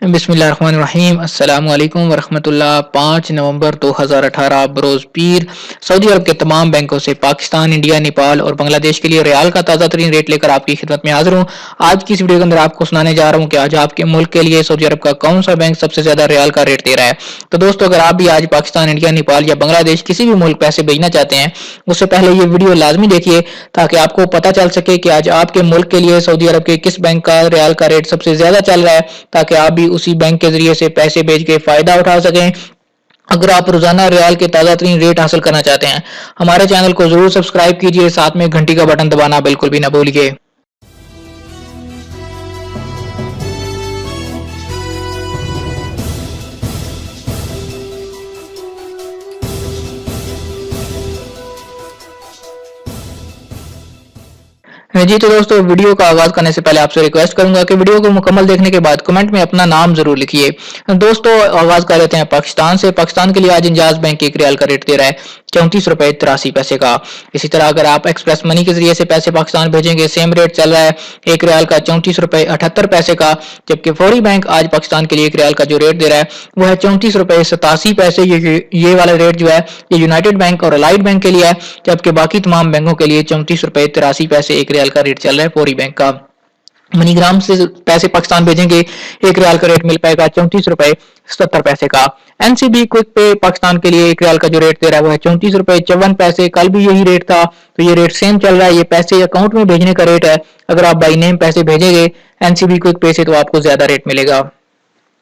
बिस्मिल्लाहिर्रहमानिर्रहीम अस्सलामु अलैकुम वरहमतुल्लाह। 5 नवंबर 2018 बरोज पीर सऊदी अरब के तमाम बैंकों से पाकिस्तान, इंडिया, नेपाल और बांग्लादेश के लिए रियाल का ताज़ा तरीन रेट लेकर आपकी खिदमत में हाजिर हूँ। आज की इस वीडियो के अंदर आपको सुनाने जा रहा हूँ कि आज आपके मुल्क के लिए सऊदी अरब का कौन सा बैंक सबसे ज्यादा रियाल का रेट दे रहा है। तो दोस्तों, अगर आप भी आज पाकिस्तान, इंडिया, नेपाल या बांग्लादेश किसी भी मुल्क पैसे भेजना चाहते हैं, उससे पहले ये वीडियो लाजमी देखिए ताकि आपको पता चल सके कि आज आपके मुल्क के लिए सऊदी अरब के किस बैंक का रियाल का रेट सबसे ज्यादा चल रहा है, ताकि आप भी उसी बैंक के जरिए से पैसे भेज के फायदा उठा सकें। अगर आप रोजाना रियाल के ताजा तरीन रेट हासिल करना चाहते हैं, हमारे चैनल को जरूर सब्सक्राइब कीजिए, साथ में घंटी का बटन दबाना बिल्कुल भी ना भूलिए। जी तो दोस्तों, वीडियो का आगाज करने से पहले आपसे रिक्वेस्ट करूंगा कि वीडियो को मुकम्मल देखने के बाद कमेंट में अपना नाम जरूर लिखिए। दोस्तों, आगाज कर लेते हैं पाकिस्तान से। पाकिस्तान के लिए आज इंजाज बैंक एक रियाल का रेट दे रहा है 34 रुपए 83 पैसे का। इसी तरह अगर आप एक्सप्रेस मनी के जरिए से पैसे पाकिस्तान भेजेंगे, सेम रेट चल रहा है एक रियाल का 34 रुपए 78 पैसे का। जबकि फौरी बैंक आज पाकिस्तान के लिए एक रियाल का जो रेट दे रहा है वो है 34 रुपए 87 पैसे। ये वाला रेट जो है ये यूनाइटेड बैंक और अलाइड बैंक के लिए है, जबकि बाकी तमाम बैंकों के लिए 34 रुपए 83 पैसे एक रियाल का रेट चल रहा है फौरी बैंक का। मनीग्राम से पैसे पाकिस्तान भेजेंगे, एक रियाल का रेट मिल पाएगा 34 रुपए 70 पैसे का। एनसीबी क्विक पे पाकिस्तान के लिए एक रियाल का जो रेट दे रहा है वो है 34 रुपए 54 पैसे। कल भी यही रेट था, तो ये रेट सेम चल रहा है। ये पैसे अकाउंट में भेजने का रेट है। अगर आप बाई नेम पैसे भेजेंगे एनसीबी क्विक पे से तो आपको ज्यादा रेट मिलेगा।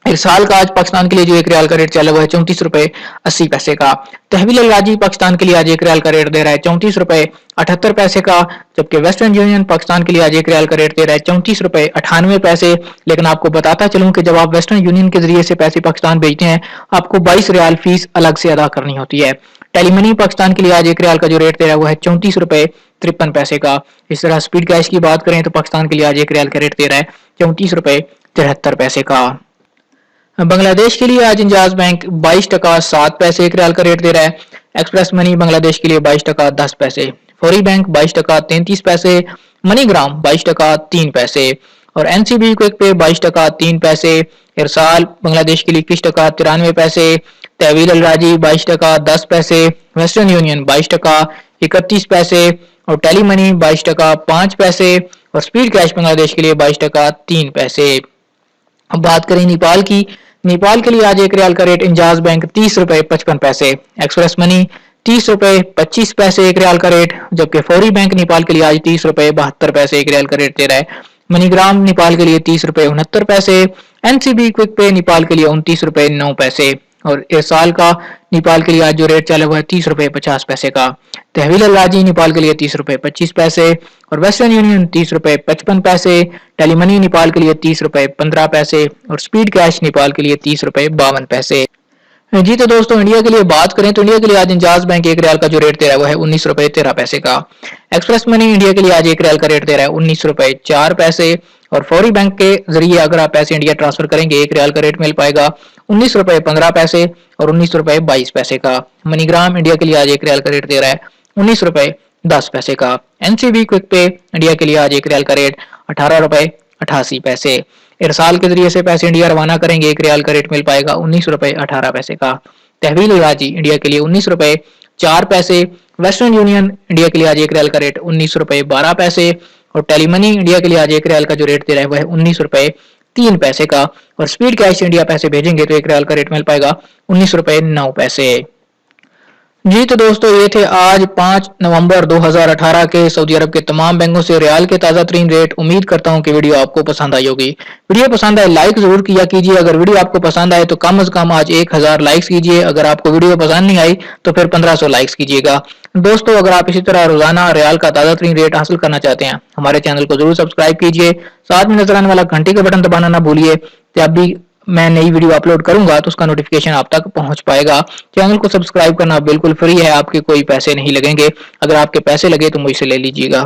एक साल का आज पाकिस्तान के लिए जो एक रियाल का रेट चल रहा है 34 रुपए 80 पैसे का। तहवील अल राजी पाकिस्तान के लिए आज एक रियाल का रेट दे रहा है 34 रुपए 78 पैसे का। जबकि वेस्टर्न यूनियन पाकिस्तान के लिए आज एक रियाल का रेट दे रहा है 34 रुपए 98 पैसे। लेकिन आपको बताता चलूं कि जब आप वेस्टर्न यूनियन के जरिए से पैसे पाकिस्तान भेजते हैं, आपको 22 रियाल फीस अलग से अदा करनी होती है। टेलीमनी पाकिस्तान के लिए आज एक रियाल का जो रेट दे रहा है वो है 34 रुपए 53 पैसे का। इस तरह स्पीड कैश की बात करें तो पाकिस्तान के लिए आज एक रियाल का रेट दे रहा है 34 रुपए 73 पैसे का। बांग्लादेश के लिए आज इंजाज बैंक 22 टका 7 पैसे एक रियाल का रेट दे रहा है। एक्सप्रेस मनी बांग्लादेश के लिए 22 टका 10 पैसे। फौरी बैंक 22 टका 33 पैसे। मनीग्राम 22 टका 3 पैसे और एनसीबी क्विक पे 22 टका 3 पैसे। इरसाल बांग्लादेश के लिए 21 टका 93 पैसे। तहवील अल राजी 22 टका 10 पैसे। वेस्टर्न यूनियन 22 टका 31 पैसे और टेली मनी 22 टका 5 पैसे और स्पीड कैश बांग्लादेश के लिए 22 टका 3 पैसे। अब बात करें नेपाल की। नेपाल के लिए आज एक रियाल का रेट इंजाज बैंक 30 रुपए 55 पैसे। एक्सप्रेस मनी 30 रुपए 25 पैसे एक रियाल का रेट। जबकि फौरी बैंक नेपाल के लिए आज 30 रुपए 72 पैसे एक रियाल का रेट दे रहा है। मनीग्राम नेपाल के लिए 30 रुपए 69 पैसे। एनसीबी क्विक पे नेपाल के लिए 29 रुपए 9 पैसे और इरसाल का नेपाल के लिए आज जो रेट चला हुआ है 30 रुपए 50 पैसे का। तहवील अल राजी नेपाल के लिए 30 रुपए 25 पैसे और वेस्टर्न यूनियन 30 रुपए 55 पैसे। टेलीमनी नेपाल के लिए 30 रुपए 15 पैसे और स्पीड कैश नेपाल के लिए 30 रुपए 52 पैसे। जी तो दोस्तों, इंडिया के लिए बात करें तो इंडिया के लिए आज इंजाज बैंक एक रियाल का जो रेट दे रहा है वो है 19 रुपए 13 पैसे का। एक्सप्रेस मनी इंडिया के लिए आज एक रियाल का रेट दे रहा है 19 रुपए 4 पैसे और फौरी बैंक के जरिए अगर आप पैसे इंडिया ट्रांसफर करेंगे एक रियाल का रेट मिल पाएगा 19 रुपए 15 पैसे और 19 रुपए 22 पैसे का। मनीग्राम इंडिया के लिए आज एक रियाल का रेट दे रहा है 19 रुपए 10 पैसे का। एनसीबी क्विक पे इंडिया के लिए आज एक रियाल का रेट 18 रुपए 88 पैसे। इरसाल के जरिए से पैसे इंडिया रवाना करेंगे एक रियाल का रेट मिल पाएगा 19 रुपए 18 पैसे का। तहवील राजी इंडिया के लिए 19 रुपए 4 पैसे। वेस्टर्न यूनियन इंडिया के लिए आज एक रियाल का रेट 19 रुपए 12 पैसे और टेलीमनी इंडिया के लिए आज एक रियाल का जो रेट दे रहा है वह है 19 रुपए 3 पैसे का। और स्पीड कैश इंडिया पैसे भेजेंगे तो एक रियाल का रेट मिल पाएगा 19 रुपए 9 पैसे। जी तो दोस्तों, ये थे आज 5 नवंबर 2018 के सऊदी अरब के तमाम बैंकों से रियाल के ताज़ा तरीन रेट। उम्मीद करता हूं कि वीडियो आपको पसंद आई होगी। वीडियो पसंद आए लाइक जरूर किया कीजिए। अगर वीडियो आपको पसंद आए तो कम से कम आज 1000 लाइक्स कीजिए। अगर आपको वीडियो पसंद नहीं आई तो फिर 1500 लाइक्स कीजिएगा। दोस्तों, अगर आप इसी तरह रोजाना रियाल का ताज़ा तरीन रेट हासिल करना चाहते हैं, हमारे चैनल को जरूर सब्सक्राइब कीजिए, साथ में नजर आने वाला घंटी का बटन दबाना ना भूलिए। जब भी मैं नई वीडियो अपलोड करूंगा तो उसका नोटिफिकेशन आप तक पहुंच पाएगा। चैनल को सब्सक्राइब करना बिल्कुल फ्री है, आपके कोई पैसे नहीं लगेंगे। अगर आपके पैसे लगे तो मुझसे ले लीजिएगा।